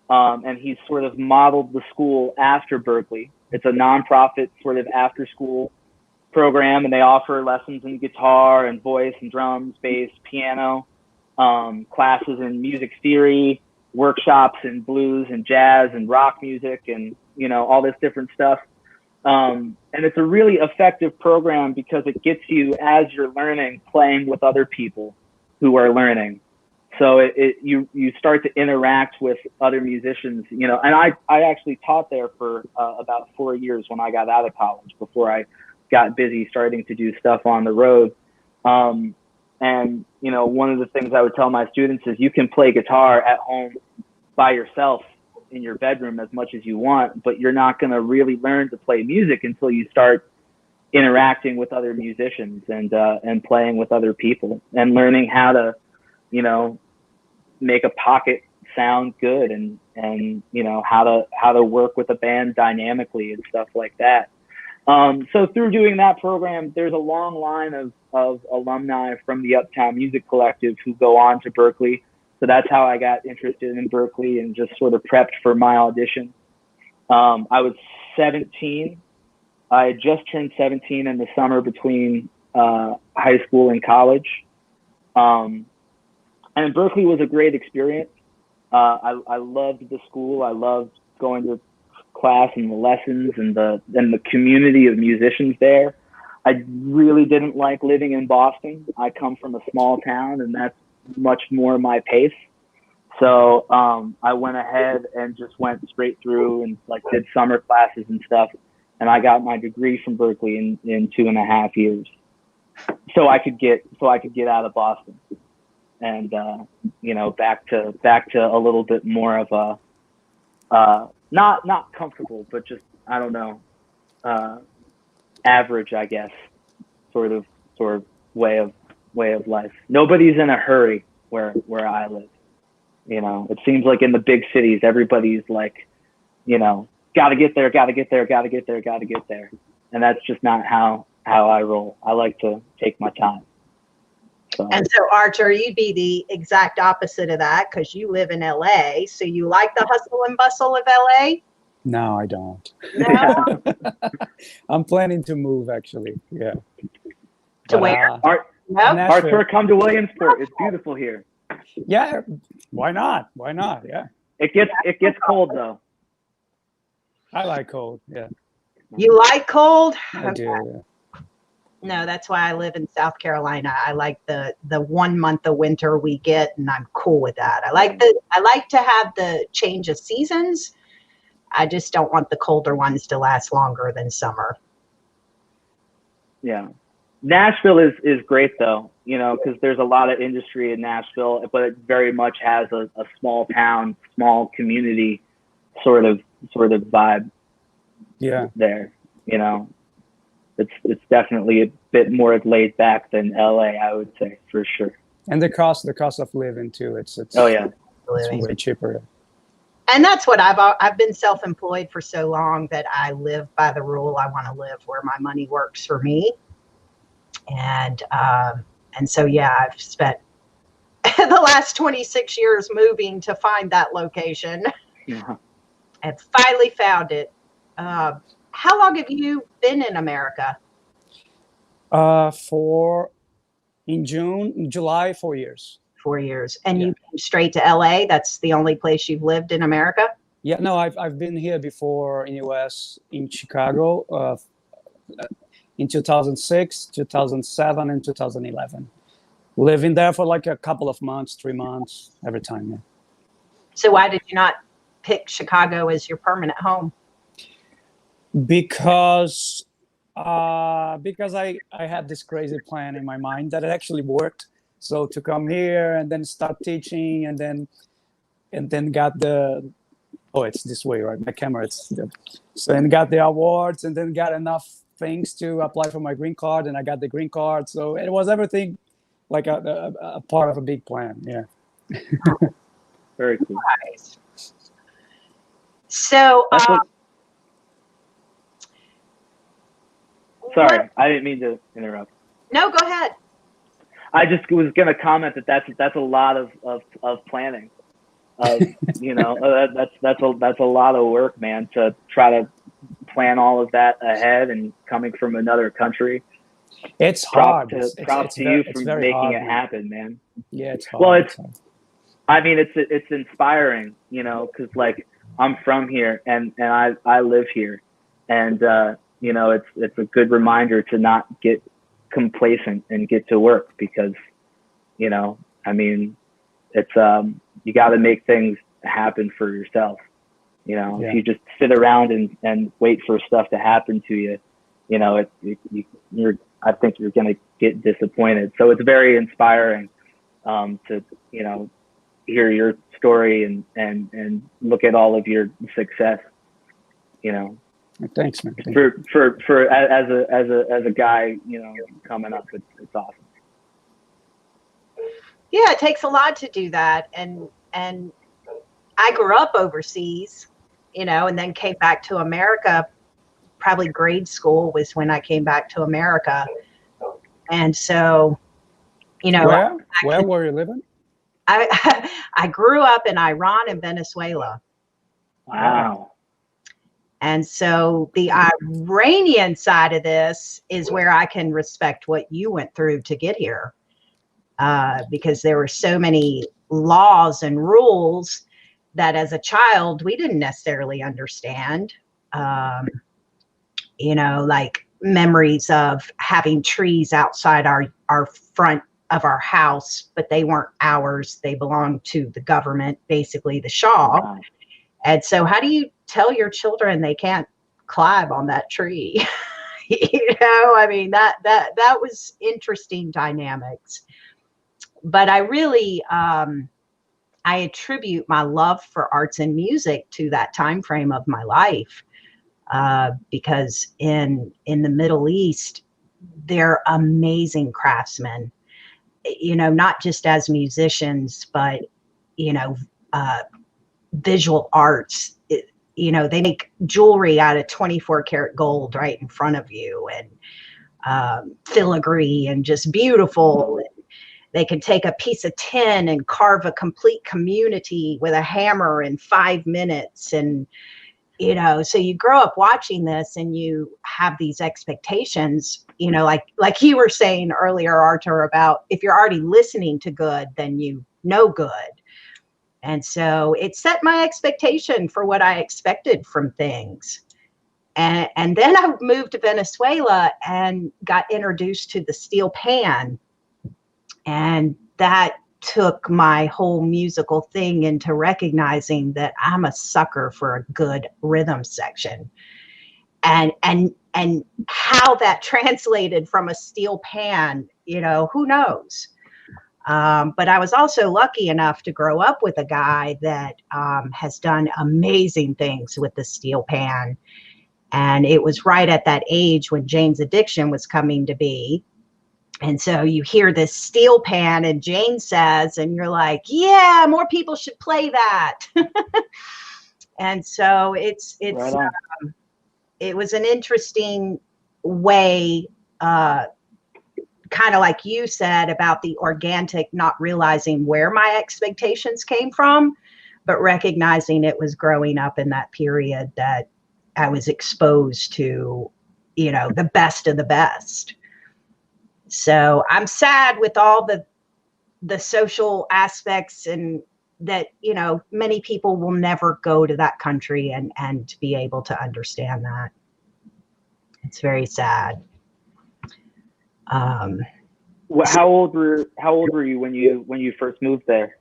and he's sort of modeled the school after Berkeley. It's a nonprofit sort of after-school program, and they offer lessons in guitar and voice and drums, bass, piano, classes in music theory, workshops in blues and jazz and rock music, and you know, all this different stuff. And it's a really effective program because it gets you, as you're learning, playing with other people who are learning. So you start to interact with other musicians, you know. And I actually taught there for about 4 years when I got out of college, before I got busy starting to do stuff on the road. And, you know, one of the things I would tell my students is you can play guitar at home by yourself in your bedroom as much as you want, but you're not going to really learn to play music until you start interacting with other musicians and playing with other people and learning how to, you know, make a pocket sound good and you know, how to work with a band dynamically and stuff like that. So through doing that program, there's a long line of alumni from the Uptown Music Collective who go on to Berkeley. So that's how I got interested in Berkeley and just sort of prepped for my audition. I was 17. I had just turned 17 in the summer between high school and college. And Berkeley was a great experience. I loved the school. I loved going to class and the lessons and the community of musicians there. I really didn't like living in Boston. I come from a small town, and that's much more my pace. So I went ahead and just went straight through and like did summer classes and stuff, and I got my degree from Berkeley in 2.5 years. So I could get out of Boston and you know, back to a little bit more of a not comfortable, but just, I don't know, average, I guess, sort of way of life. Nobody's in a hurry where I live. You know, it seems like in the big cities, everybody's like, you know, gotta get there. And that's just not how I roll. I like to take my time. So. And so, Artur, you'd be the exact opposite of that because you live in LA. So you like the hustle and bustle of LA? No, I don't. No? I'm planning to move, actually. Yeah. To where? Artur, come to Williamsport. It's beautiful here. Yeah. Why not? Yeah. It gets cold though. I like cold. Yeah. You like cold? I do. Yeah. No, that's why I live in South Carolina. I like the 1 month of winter we get, and I'm cool with that. I like to have the change of seasons. I just don't want the colder ones to last longer than summer. Yeah. Nashville is great though, you know, because there's a lot of industry in Nashville, but it very much has a small town, small community sort of vibe. Yeah. There, you know. It's definitely a bit more laid back than LA, I would say, for sure. And the cost of living too. It's oh yeah, it's way cheaper. And that's what I've been self-employed for so long that I live by the rule. I want to live where my money works for me. And so yeah, I've spent the last 26 years moving to find that location. Yeah. And finally found it. How long have you been in America? In July, 4 years. 4 years. And you came straight to LA? That's the only place you've lived in America? Yeah, no, I've been here before in US, in Chicago, in 2006, 2007, and 2011. Living there for like a couple of months, 3 months, every time. Yeah. So why did you not pick Chicago as your permanent home? Because I had this crazy plan in my mind that it actually worked. So to come here and then start teaching and then got the, oh, it's this way, right? My camera, so then got the awards and then got enough things to apply for my green card, and I got the green card. So it was everything like a part of a big plan. Yeah. Very cool. Nice. So, sorry, I didn't mean to interrupt. No, go ahead. I just was going to comment that's a lot of planning. You know, that's a lot of work, man, to try to plan all of that ahead and coming from another country. It's hard. Props to you for making it happen, man. Yeah, it's hard. Well, I mean, it's inspiring, you know, because like I'm from here and I live here, and you know, it's a good reminder to not get complacent and get to work, because, you know, I mean, it's you got to make things happen for yourself. You know, if you just sit around and wait for stuff to happen to you, you know, I think you're going to get disappointed. So it's very inspiring to, you know, hear your story and look at all of your success, you know. Thanks, man. For as a guy, you know, coming up, it's awesome. Yeah, it takes a lot to do that, and I grew up overseas, you know, and then came back to America. Probably grade school was when I came back to America, and so, you know, where were you living? I grew up in Iran and Venezuela. Wow. And so the Iranian side of this is where I can respect what you went through to get here, because there were so many laws and rules that as a child we didn't necessarily understand. You know, like memories of having trees outside our front of our house, but they weren't ours. They belonged to the government, basically the Shah. Wow. And so how do you tell your children they can't climb on that tree? You know, I mean, that was interesting dynamics. But I really, I attribute my love for arts and music to that time frame of my life, because in the Middle East, they're amazing craftsmen, you know, not just as musicians, but, you know, visual arts. You know, they make jewelry out of 24 karat gold right in front of you, and filigree, and just beautiful. They can take a piece of tin and carve a complete community with a hammer in 5 minutes. And, you know, so you grow up watching this and you have these expectations, you know, like you were saying earlier, Artur, about if you're already listening to good, then you know good. And so it set my expectation for what I expected from things. And then I moved to Venezuela and got introduced to the steel pan. And that took my whole musical thing into recognizing that I'm a sucker for a good rhythm section. And how that translated from a steel pan, you know, who knows? But I was also lucky enough to grow up with a guy that has done amazing things with the steel pan. And it was right at that age when Jane's Addiction was coming to be. And so you hear this steel pan and Jane says, and you're like, yeah, more people should play that. And so it's Right it was an interesting way, kind of like you said about the organic, not realizing where my expectations came from, but recognizing it was growing up in that period that I was exposed to, you know, the best of the best. So I'm sad with all the social aspects, and that, you know, many people will never go to that country and be able to understand that. It's very sad. How old were you when you first moved there?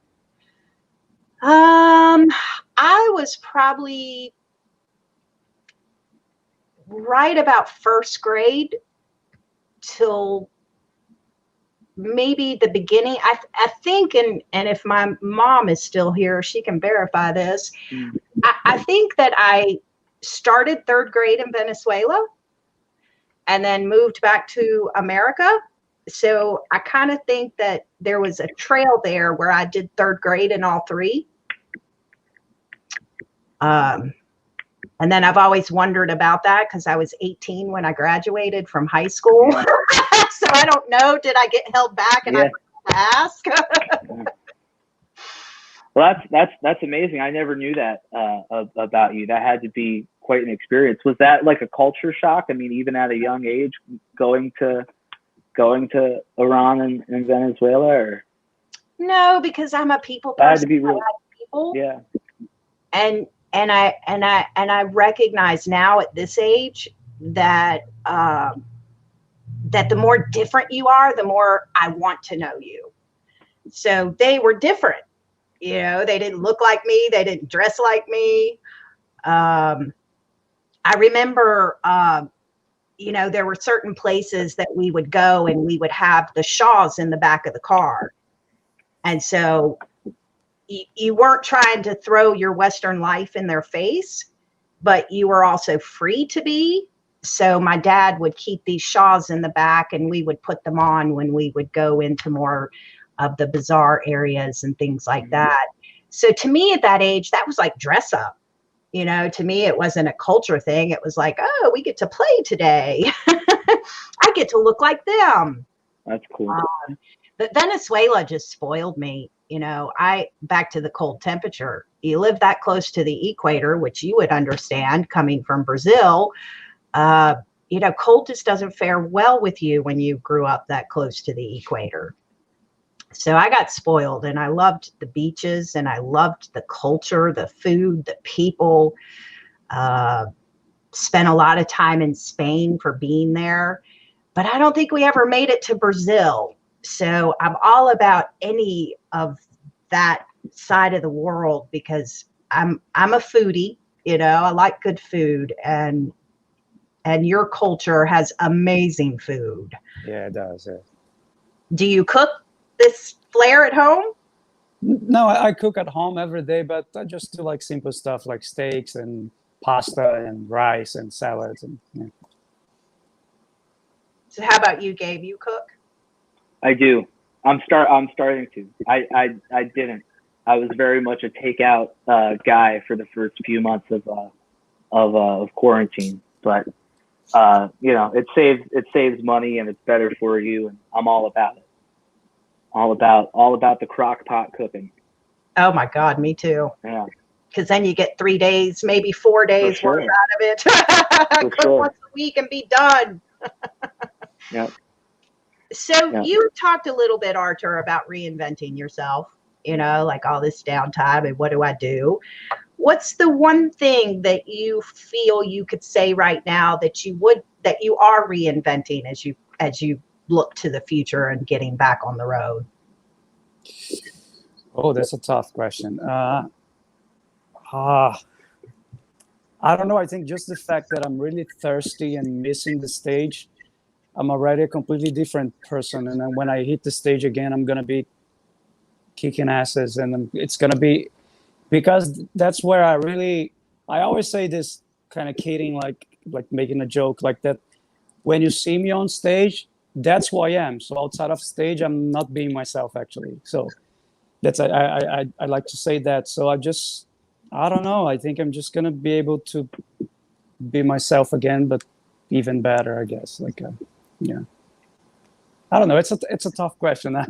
I was probably right about first grade till maybe the beginning. I think, and if my mom is still here, she can verify this. I think that I started third grade in Venezuela and then moved back to America. So I kind of think that there was a trail there where I did third grade in all three. And then I've always wondered about that because I was 18 when I graduated from high school. So I don't know, did I get held back and I ask? Well, that's amazing. I never knew that about you. That had to be quite an experience. Was that like a culture shock? I mean, even at a young age, going to Iran and Venezuela, or? No, because I'm a people person. That had to be real. People. Yeah. And I recognize now at this age that that the more different you are, the more I want to know you. So they were different. You know, they didn't look like me. They didn't dress like me. I remember, you know, there were certain places that we would go and we would have the shawls in the back of the car. And so you weren't trying to throw your Western life in their face, but you were also free to be. So my dad would keep these shawls in the back and we would put them on when we would go into more of the bazaar areas and things like that. So to me at that age, that was like dress up. You know, to me, it wasn't a culture thing. It was like, oh, we get to play today. I get to look like them. That's cool. But Venezuela just spoiled me. You know, back to the cold temperature. You live that close to the equator, which you would understand coming from Brazil. You know, cold just doesn't fare well with you when you grew up that close to the equator. So I got spoiled and I loved the beaches and I loved the culture, the food, the people. Spent a lot of time in Spain for being there, but I don't think we ever made it to Brazil. So I'm all about any of that side of the world because I'm a foodie, you know, I like good food and your culture has amazing food. Yeah, it does. Yeah. Do you cook this flair at home? No, I cook at home every day, but I just do like simple stuff like steaks and pasta and rice and salads and yeah. So how about you, Gabe? You cook? I do. I'm starting to. I didn't. I was very much a takeout guy for the first few months of quarantine, but you know, it saves money and it's better for you, and I'm all about it. All about the crock pot cooking. Oh my God, me too. Yeah. Because then you get 3 days, maybe 4 days worth out of it. Cook once a week and be done. Yeah. So you talked a little bit, Artur, about reinventing yourself, you know, like all this downtime and what do I do? What's the one thing that you feel you could say right now that you are reinventing as you look to the future and getting back on the road? Oh, that's a tough question. I don't know. I think just the fact that I'm really thirsty and missing the stage, I'm already a completely different person. And then when I hit the stage again, I'm going to be kicking asses. And it's going to be, because that's where I always say this kind of kidding, like making a joke like that. When you see me on stage, that's who I am. So outside of stage, I'm not being myself actually. So that's, I like to say that. So I don't know. I think I'm just going to be able to be myself again, but even better, I guess. Yeah. I don't know. It's a tough question. I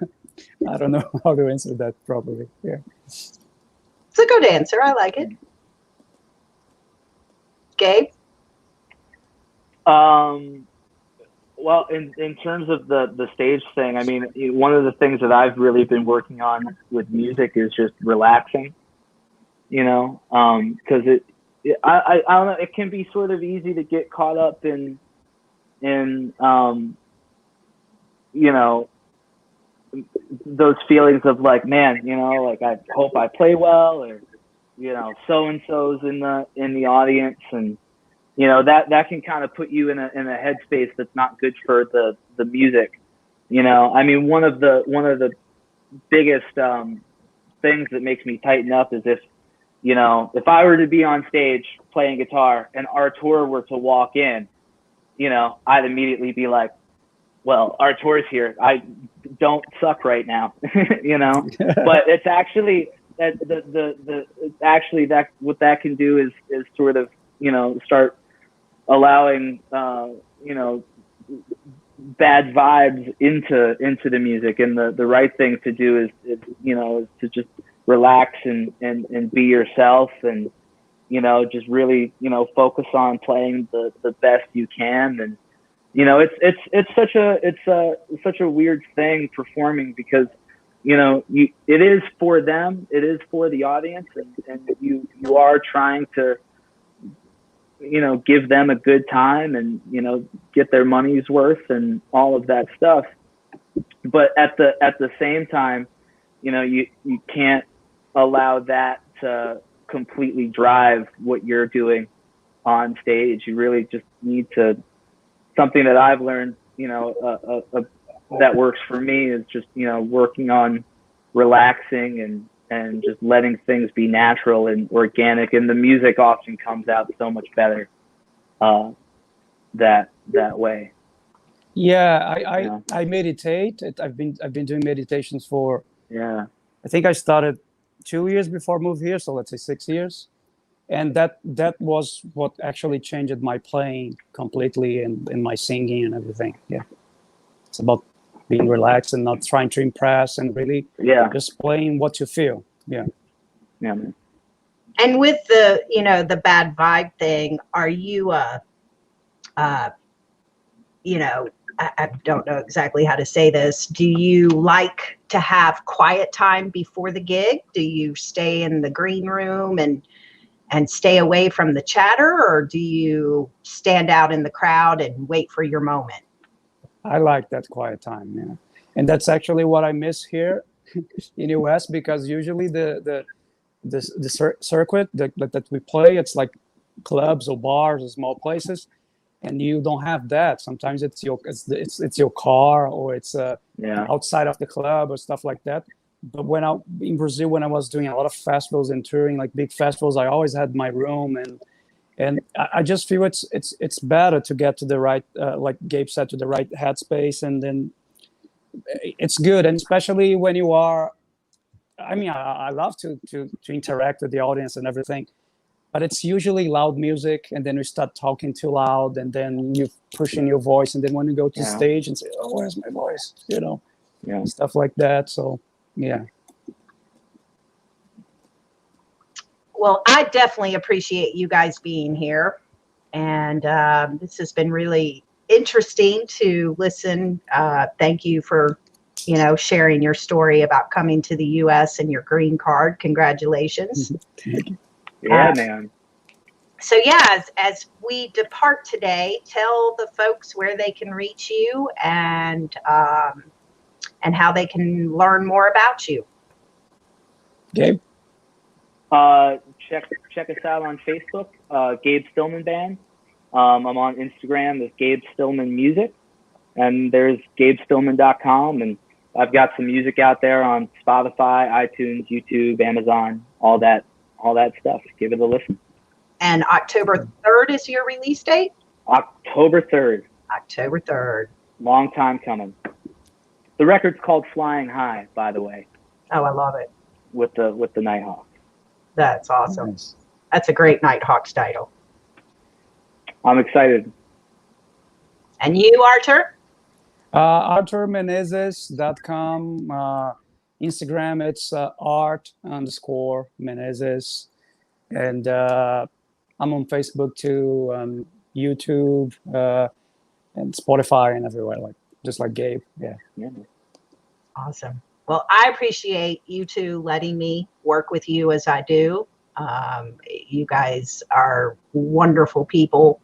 don't know how to answer that properly. Yeah. It's a good answer. I like it. Gabe? Well, in terms of the stage thing, I mean, one of the things that I've really been working on with music is just relaxing, you know, because I don't know, it can be sort of easy to get caught up in in you know, those feelings of like, man, you know, like I hope I play well, or you know, so and so's in the audience, and you know that can kind of put you in a headspace that's not good for the music. You know, I mean, one of the biggest things that makes me tighten up is if I were to be on stage playing guitar and Artur were to walk in, you know, I'd immediately be like, well, Artur's here. I don't suck right now, you know. But it's actually that that what that can do is sort of, you know, start allowing you know, bad vibes into the music, and the right thing to do is you know, is to just relax and be yourself, and you know, just really, you know, focus on playing the best you can. And you know, it's such a weird thing performing, because you know, it is for them, it is for the audience, and you are trying to, you know, give them a good time and, you know, get their money's worth and all of that stuff. But at the same time, you know, you can't allow that to completely drive what you're doing on stage. You really just need to, something that I've learned, you know, that works for me is just, you know, working on relaxing and just letting things be natural and organic, and the music often comes out so much better that way. Yeah, I meditate. I've been doing meditations for, I think I started 2 years before I moved here, so let's say 6 years, and that was what actually changed my playing completely and my singing and everything. Yeah, it's about being relaxed and not trying to impress, and really just playing what you feel. Yeah, man. And with the, you know, the bad vibe thing, are you you know, I don't know exactly how to say this. Do you like to have quiet time before the gig? Do you stay in the green room and stay away from the chatter, or do you stand out in the crowd and wait for your moment? I like that quiet time, yeah. And that's actually what I miss here in US, because usually the circuit that we play, it's like clubs or bars or small places, and you don't have that. Sometimes it's your car, or it's outside of the club or stuff like that. But in Brazil, when I was doing a lot of festivals and touring, like big festivals, I always had my room, and I just feel it's better to get to the right, like Gabe said, to the right headspace, and then it's good. And especially when you are, I mean, I love to interact with the audience and everything, but it's usually loud music, and then we start talking too loud, and then you pushing your voice, and then when you go to stage and say, oh, where's my voice, you know, stuff like that. So yeah. Well, I definitely appreciate you guys being here, and this has been really interesting to listen. Thank you for, you know, sharing your story about coming to the U.S. and your green card. Congratulations. Yeah, man. So yeah, as we depart today, tell the folks where they can reach you and how they can learn more about you. Gabe? Check us out on Facebook, Gabe Stillman Band. I'm on Instagram as Gabe Stillman Music, and there's GabeStillman.com, and I've got some music out there on Spotify, iTunes, YouTube, Amazon, all that stuff. Give it a listen. And October 3rd is your release date? October 3rd. October 3rd. Long time coming. The record's called Flying High, by the way. Oh, I love it. With the Nighthawks. That's awesome. Nice. That's a great Nighthawks title. I'm excited. And you, Artur? ArturMenezes.com. Instagram, it's art_Menezes. And I'm on Facebook too, YouTube, and Spotify and everywhere, just like Gabe. Yeah. Awesome. Well, I appreciate you two letting me work with you as I do. You guys are wonderful people.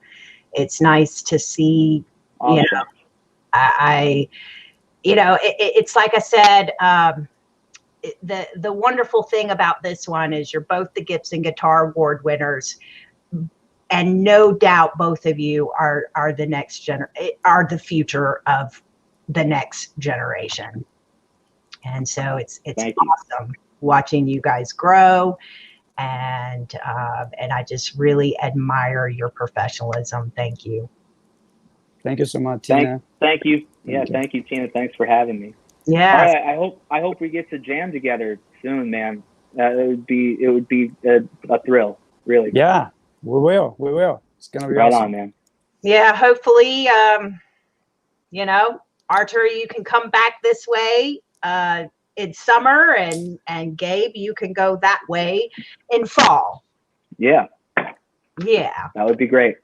It's nice to see Awesome. You know, it's like I said, the wonderful thing about this one is you're both the Gibson Guitar Award winners, and no doubt both of you are are the future of the next generation. And so it's awesome watching you guys grow, and I just really admire your professionalism. Thank you. Thank you so much, Tina. Thank you. Thank you, Tina. Thanks for having me. Yeah. I hope we get to jam together soon, man. It would be a thrill, really. Yeah, we will. It's gonna be right awesome. on, man. Yeah, hopefully, Artur, you can come back this way in summer, and Gabe, you can go that way in fall. Yeah. Yeah. That would be great.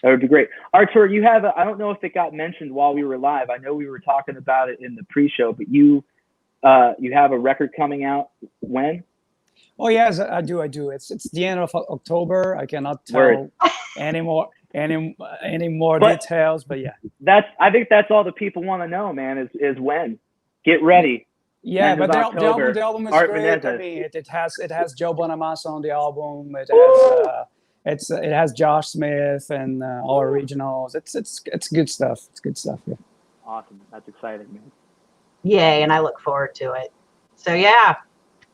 Artur, you have I don't know if it got mentioned while we were live. I know we were talking about it in the pre-show, but you have a record coming out when? Oh yes, I do. It's the end of October. I cannot tell any more details, but yeah. I think that's all the people want to know, man, is when. Get ready. Yeah, but the album is Art great. Menezes. I mean, it has Joe Bonamassa on the album. It has Josh Smith and all originals. It's good stuff. It's good stuff. Yeah. Awesome. That's exciting, man. Yay, and I look forward to it. So yeah,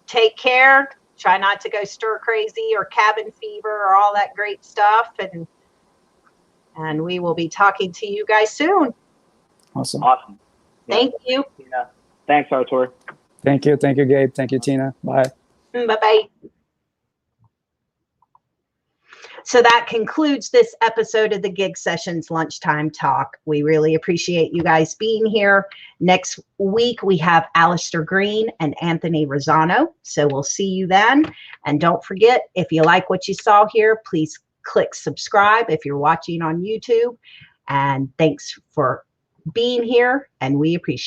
take care. Try not to go stir crazy or cabin fever or all that great stuff, and we will be talking to you guys soon. Awesome. Thank you. Yeah. Thanks, Artur. Thank you, Gabe. Thank you, Tina. Bye. Bye-bye. So that concludes this episode of the Gig Sessions Lunchtime Talk. We really appreciate you guys being here. Next week, we have Alistair Green and Anthony Rosano. So we'll see you then. And don't forget, if you like what you saw here, please click subscribe if you're watching on YouTube. And thanks for being here, and we appreciate it.